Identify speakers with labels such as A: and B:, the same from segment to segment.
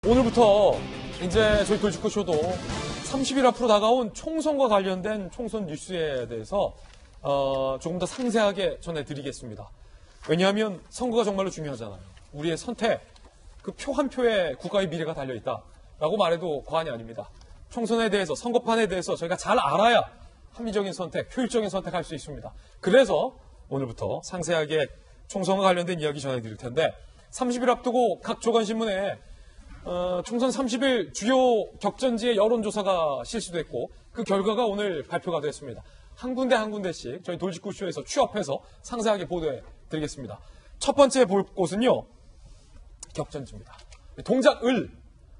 A: 오늘부터 이제 저희 돌직구쇼도 30일 앞으로 다가온 총선과 관련된 총선 뉴스에 대해서 조금 더 상세하게 전해드리겠습니다. 왜냐하면 선거가 정말로 중요하잖아요. 우리의 선택, 그 표 한 표에 국가의 미래가 달려있다라고 말해도 과언이 아닙니다. 총선에 대해서, 선거판에 대해서 저희가 잘 알아야 합리적인 선택, 효율적인 선택할 수 있습니다. 그래서 오늘부터 상세하게 총선과 관련된 이야기 전해드릴 텐데 30일 앞두고 각 조간신문에 총선 30일 주요 격전지의 여론조사가 실시됐고 그 결과가 오늘 발표가 됐습니다. 한 군데 한 군데씩 저희 돌직구쇼에서 취합해서 상세하게 보도해 드리겠습니다. 첫 번째 볼 곳은요. 격전지입니다.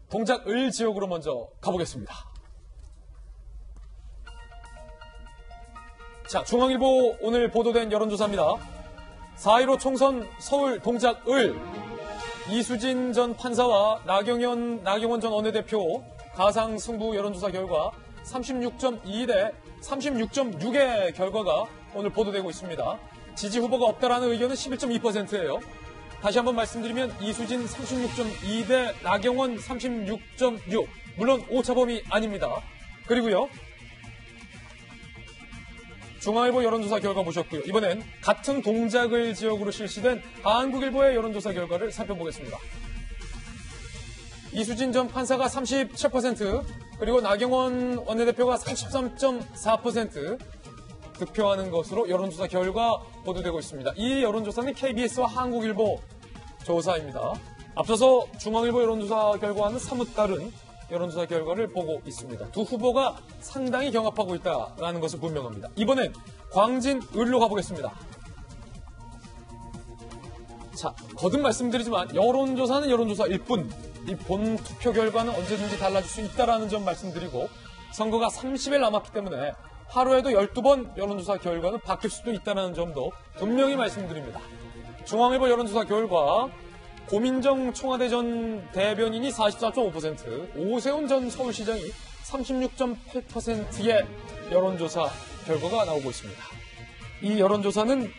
A: 동작을 지역으로 먼저 가보겠습니다. 자, 중앙일보 오늘 보도된 여론조사입니다. 4.15 총선 서울 동작을 이수진 전 판사와 나경원 전 원내대표 가상 승부 여론조사 결과 36.2 대 36.6의 결과가 오늘 보도되고 있습니다. 지지 후보가 없다라는 의견은 11.2%예요. 다시 한번 말씀드리면 이수진 36.2 대 나경원 36.6. 물론 오차범위 아닙니다. 그리고요. 중앙일보 여론조사 결과 보셨고요. 이번엔 같은 동작을 지역으로 실시된 한국일보의 여론조사 결과를 살펴보겠습니다. 이수진 전 판사가 37%, 그리고 나경원 원내대표가 33.4% 득표하는 것으로 여론조사 결과 보도되고 있습니다. 이 여론조사는 KBS와 한국일보 조사입니다. 앞서서 중앙일보 여론조사 결과와는 사뭇 다른 여론조사 결과를 보고 있습니다. 두 후보가 상당히 경합하고 있다는 것은 분명합니다. 이번엔 광진을로 가보겠습니다. 자, 거듭 말씀드리지만 여론조사는 여론조사일 뿐, 이 본 투표 결과는 언제든지 달라질 수 있다는 점 말씀드리고 선거가 30일 남았기 때문에 하루에도 12번 여론조사 결과는 바뀔 수도 있다는 점도 분명히 말씀드립니다. 중앙일보 여론조사 결과 고민정 청와대 전 대변인이 44.5%, 오세훈 전 서울시장이 36.8%의 여론조사 결과가 나오고 있습니다. 이 여론조사는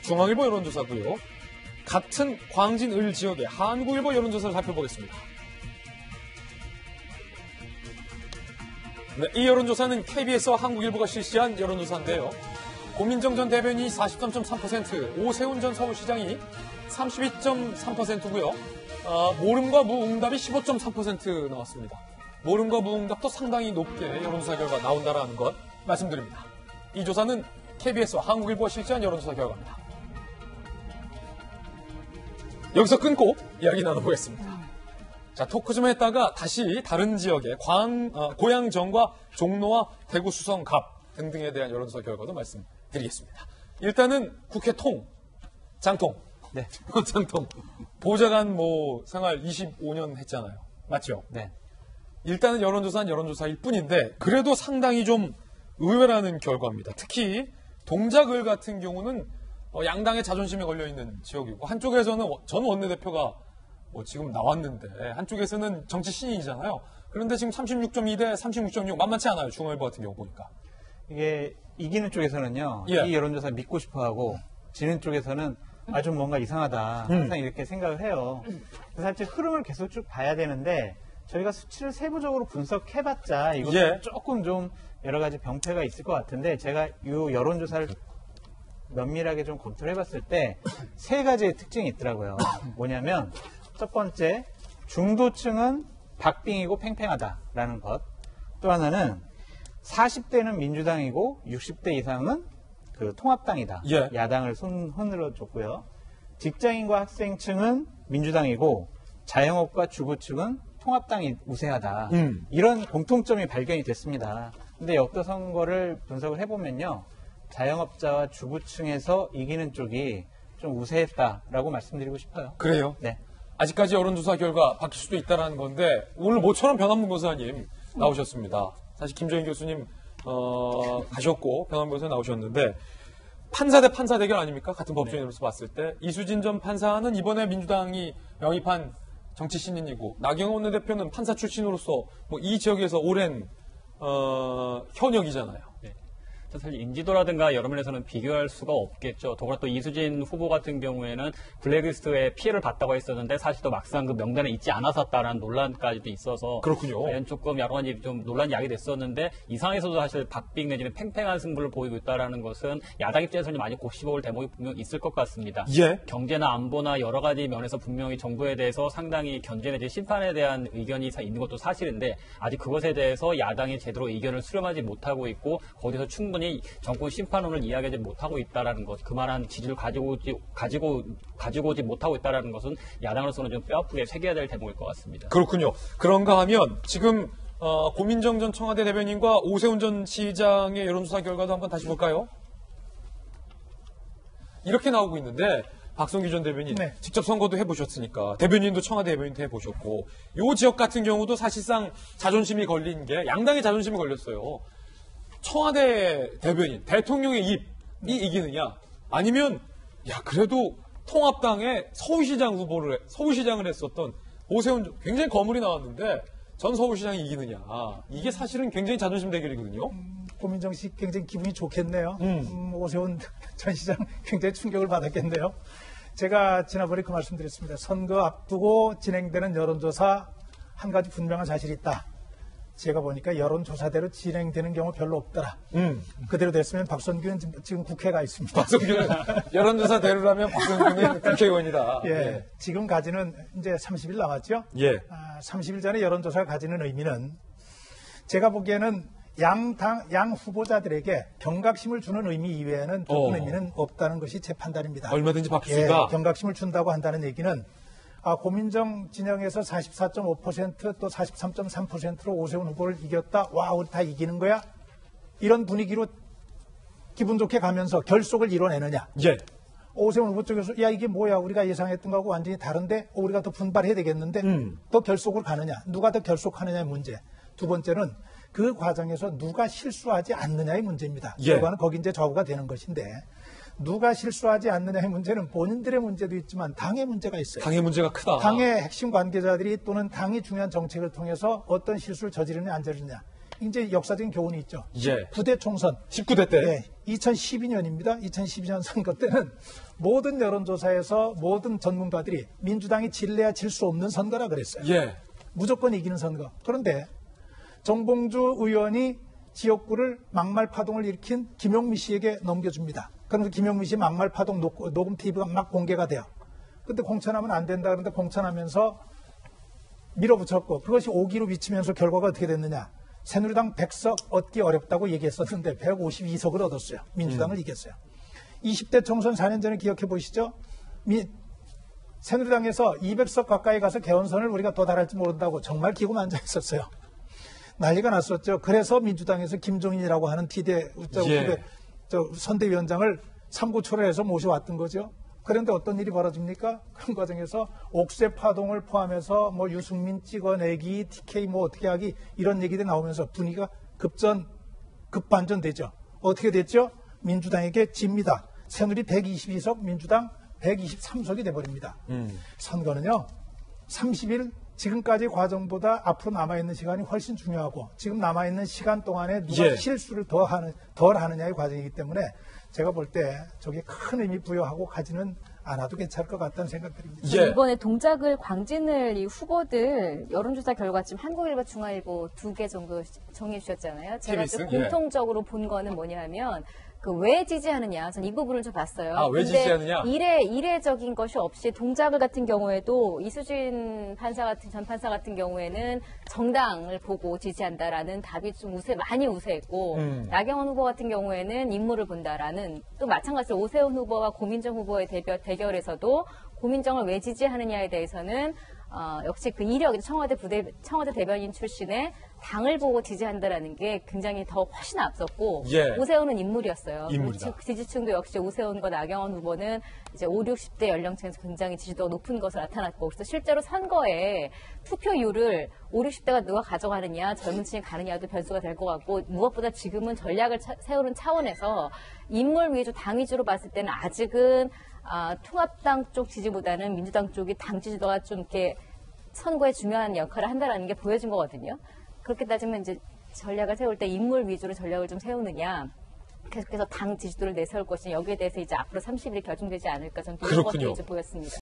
A: 중앙일보 여론조사고요. 같은 광진을 지역의 한국일보 여론조사를 살펴보겠습니다. 네, 이 여론조사는 KBS와 한국일보가 실시한 여론조사인데요. 고민정 전 대변인이 43.3%, 오세훈 전 서울시장이 32.3%고요. 모름과 무응답이 15.3% 나왔습니다. 모름과 무응답도 상당히 높게 여론조사 결과 나온다는 것 말씀드립니다. 이 조사는 KBS와 한국일보가 실시한 여론조사 결과입니다. 여기서 끊고 이야기 나눠보겠습니다. 자, 토크 좀 했다가 다시 다른 지역의 고양정과 종로와 대구 수성갑 등등에 대한 여론조사 결과도 말씀드리겠습니다. 일단은 국회 장통.
B: 네.
A: 장통. 보좌관 생활 25년 했잖아요. 맞죠?
B: 네.
A: 일단은 여론조사는 여론조사일 뿐인데 그래도 상당히 좀 의외라는 결과입니다. 특히 동작을 같은 경우는 양당의 자존심에 걸려있는 지역이고 한쪽에서는 전 원내대표가 지금 나왔는데 한쪽에서는 정치 신인이잖아요. 그런데 지금 36.2 대 36.6 만만치 않아요. 중앙일보 같은 경우 보니까.
B: 이게 이기는 쪽에서는요.
A: 예.
B: 이 여론조사 믿고 싶어하고 지는 쪽에서는 좀 뭔가 이상하다. 항상 이렇게 생각을 해요. 그래서 사실 흐름을 계속 쭉 봐야 되는데 저희가 수치를 세부적으로 분석해봤자 이것도
A: 예.
B: 조금 좀 여러 가지 병폐가 있을 것 같은데 제가 이 여론조사를 면밀하게 좀 검토를 해봤을 때 세 가지의 특징이 있더라고요. 뭐냐면 첫 번째, 중도층은 박빙이고 팽팽하다라는 것. 또 하나는 40대는 민주당이고 60대 이상은 그 통합당이다.
A: 예.
B: 야당을 손흔들어 줬고요. 직장인과 학생층은 민주당이고 자영업과 주부층은 통합당이 우세하다. 이런 공통점이 발견이 됐습니다. 근데 역도 선거를 분석을 해보면요. 자영업자와 주부층에서 이기는 쪽이 좀 우세했다라고 말씀드리고 싶어요.
A: 그래요?
B: 네.
A: 아직까지 여론조사 결과 바뀔 수도 있다는 건데 오늘 모처럼 변함문 교사님 나오셨습니다. 사실 김정인 교수님 가셨고 변함문 교사 나오셨는데 판사 대 판사 대결 아닙니까? 같은 법조인으로서 봤을 때 이수진 전 판사는 이번에 민주당이 영입한 정치 신인이고 나경원 원내대표는 판사 출신으로서 이 지역에서 오랜 현역이잖아요.
B: 네.
C: 사실 인지도라든가 여러 면에서는 비교할 수가 없겠죠. 더구나 또 이수진 후보 같은 경우에는 블랙리스트에 피해를 봤다고 했었는데 사실 또 막상 그 명단에 있지 않았었다라는 논란까지도 있어서
A: 그렇군요.
C: 과연 조금 여러 가지 좀 논란이 야기됐었는데 이 상황에서도 사실 박빙 내지는 팽팽한 승부를 보이고 있다라는 것은 야당 입장에서는 많이 곱씹어볼 대목이 분명 있을 것 같습니다.
A: 예.
C: 경제나 안보나 여러 가지 면에서 분명히 정부에 대해서 상당히 견제 내지 심판에 대한 의견이 있는 것도 사실인데 아직 그것에 대해서 야당이 제대로 의견을 수렴하지 못하고 있고 거기서 충분히 정권 심판론을 이야기하지 못하고 있다라는 것, 그만한 지지를 가지고 오지 못하고 있다라는 것은 야당으로서는 좀 뼈아프게 새겨야 될 대목일 것 같습니다.
A: 그렇군요. 그런가 하면 지금 고민정 전 청와대 대변인과 오세훈 전 시장의 여론조사 결과도 한번 다시 볼까요? 이렇게 나오고 있는데 박성규 전 대변인
D: 네.
A: 직접 선거도 해보셨으니까 대변인도 청와대 대변인도 해보셨고 이 지역 같은 경우도 사실상 자존심이 걸린 게 양당의 자존심이 걸렸어요. 청와대 대변인, 대통령의 입이 이기느냐 아니면 야 그래도 통합당의 서울시장을 했었던 오세훈 굉장히 거물이 나왔는데 전 서울시장이 이기느냐 이게 사실은 굉장히 자존심 대결이거든요.
D: 고민정 씨 굉장히 기분이 좋겠네요. 오세훈 전 시장 굉장히 충격을 받았겠네요. 제가 지난번에 그 말씀드렸습니다. 선거 앞두고 진행되는 여론조사 한 가지 분명한 사실이 있다. 제가 보니까 여론조사대로 진행되는 경우 별로 없더라. 그대로 됐으면 박선규는 지금 국회가 있습니다.
A: 박성규는 여론조사대로라면 박성규는 국회의원이다.
D: 예, 지금까지는 이제 30일 남았죠.
A: 예.
D: 30일 전에 여론조사가 가지는 의미는 제가 보기에는 양 후보자들에게 경각심을 주는 의미 이외에는 좋은 의미는 없다는 것이 제 판단입니다.
A: 얼마든지 바뀔 수 있다.
D: 경각심을 준다고 한다는 얘기는 고민정 진영에서 44.5% 또 43.3%로 오세훈 후보를 이겼다. 와, 우리 다 이기는 거야? 이런 분위기로 기분 좋게 가면서 결속을 이뤄내느냐.
A: 예.
D: 오세훈 후보 쪽에서 야 이게 뭐야 우리가 예상했던 거하고 완전히 다른데 우리가 더 분발해야 되겠는데 또 결속으로 가느냐. 누가 더 결속하느냐의 문제. 두 번째는 그 과정에서 누가 실수하지 않느냐의 문제입니다.
A: 예.
D: 결과는 거기 이제 좌우가 되는 것인데 누가 실수하지 않느냐의 문제는 본인들의 문제도 있지만 당의 문제가 있어요.
A: 당의 문제가 크다.
D: 당의 핵심 관계자들이 또는 당이 중요한 정책을 통해서 어떤 실수를 저지르느냐 안 저지르느냐. 이제 역사적인 교훈이 있죠.
A: 예.
D: 9대 총선.
A: 19대 때.
D: 네, 2012년입니다. 2012년 선거 때는 모든 여론조사에서 모든 전문가들이 민주당이 질래야 질 수 없는 선거라 그랬어요.
A: 예.
D: 무조건 이기는 선거. 그런데 정봉주 의원이 지역구를 막말 파동을 일으킨 김용미 씨에게 넘겨줍니다. 그러면서 김용미 씨 막말 파동 녹음 TV가 막 공개가 돼요. 근데 공천하면 안 된다 그러는데 공천하면서 밀어붙였고 그것이 오기로 비치면서 결과가 어떻게 됐느냐. 새누리당 100석 얻기 어렵다고 얘기했었는데 152석을 얻었어요. 민주당을 이겼어요. 20대 총선 4년 전에 기억해 보시죠. 새누리당에서 200석 가까이 가서 개헌선을 우리가 도달할지 모른다고 정말 기고만장했었어요. 난리가 났었죠. 그래서 민주당에서 김종인이라고 하는 선대위원장을 삼고초려해서 모셔왔던 거죠. 그런데 어떤 일이 벌어집니까? 그런 과정에서 옥새 파동을 포함해서 뭐 유승민 찍어내기, TK 뭐 어떻게 하기 이런 얘기들이 나오면서 분위기가 급반전되죠. 어떻게 됐죠? 민주당에게 집니다. 새누리 122석, 민주당 123석이 돼버립니다. 선거는요. 30일 지금까지 과정보다 앞으로 남아있는 시간이 훨씬 중요하고 지금 남아있는 시간 동안에 누가 실수를 덜 하느냐의 과정이기 때문에 제가 볼 때 저게 큰 의미 부여하고 가지는 않아도 괜찮을 것 같다는 생각드립니다.
A: 예.
E: 이번에 동작을 광진을 이 후보들 여론조사 결과 지금 한국일보, 중앙일보 2개 정도 정해 주셨잖아요. 제가 좀 공통적으로 본 거는 뭐냐면 그 왜 지지하느냐, 전 이 부분을 좀 봤어요.
A: 왜 지지하느냐?
E: 이례적인 것이 없이 동작을 같은 경우에도 이수진 전 판사 같은 경우에는 정당을 보고 지지한다라는 답이 좀 많이 우세했고 나경원 후보 같은 경우에는 인물을 본다라는 또 마찬가지로 오세훈 후보와 고민정 후보의 대결에서도 고민정을 왜 지지하느냐에 대해서는 역시 그 이력이 청와대 대변인 출신의 당을 보고 지지한다라는 게 굉장히 더 훨씬 앞섰고 오세훈은 인물이었어요.
A: 인물이다.
E: 지지층도 역시 오세훈과 나경원 후보는 이제 5, 60대 연령층에서 굉장히 지지도가 높은 것으로 나타났고 그래서 실제로 선거에 투표율을 5, 60대가 누가 가져가느냐 젊은 층이 가느냐도 변수가 될 것 같고 무엇보다 지금은 전략을 세우는 차원에서 인물 위주 당 위주로 봤을 때는 아직은 통합당 쪽 지지보다는 민주당 쪽이 당 지지도가 좀 이렇게 선거에 중요한 역할을 한다라는 게 보여진 거거든요. 그렇게 따지면 이제 전략을 세울 때 인물 위주로 전략을 좀 세우느냐, 계속해서 당 지지도를 내세울 것이냐 여기에 대해서 이제 앞으로 30일에 결정되지 않을까 저는 이런 것들이 이제 보였습니다.